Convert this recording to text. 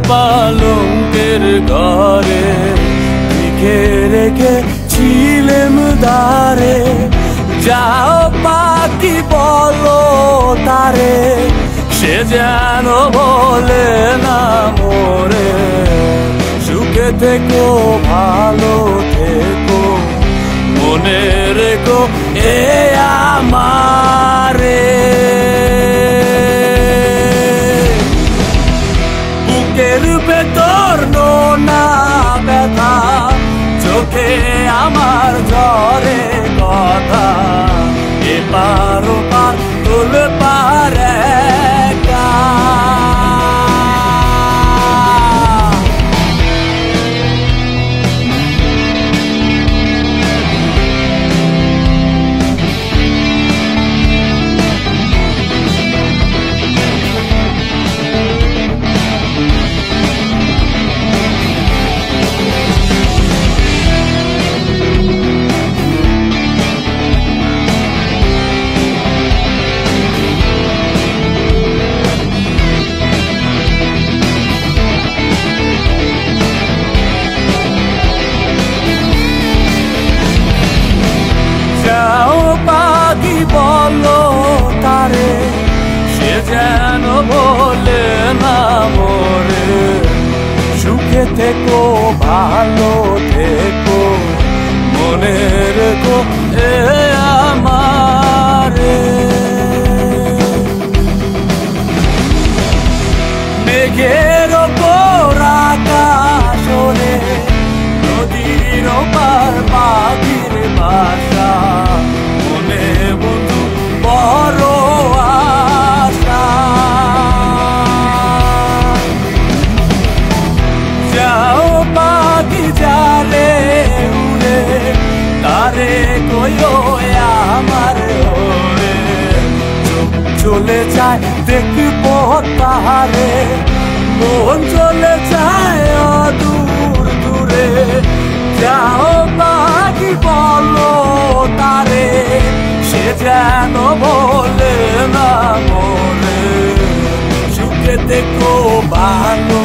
পালঙ্কের ঘরে লিখে রেখেছিলেম দ্বারে, যাও পাখি বলো তারে, সে যেন বলে না মোরে। সুখে থেকো ভালো থেকো মনে রেখো এ আমারে। বুকের ভেতর নোনা ব্যথা, চোখে আমার ঝরে কথা, এপার ওপার তুলে পারে বলো তারে, সে যেন বলে না মোরে। সুখে থেকো ভালো থেকো মনে রেখো এ আমারে। মেঘের ওপর আকাশ ওরে, নদীর ওপার পাখির বাসা, মনে বন্ধু বড় আশা। যাও পাখি জালে উড়ে, তারে কইও আমার হয়ে। চলে যায় দেখবো তাহারে, মন চলে যায় দূর দূরে। যাও পাখি বলো তারে, সে যেন বলে না মোরে। সুখে থেকো ভালো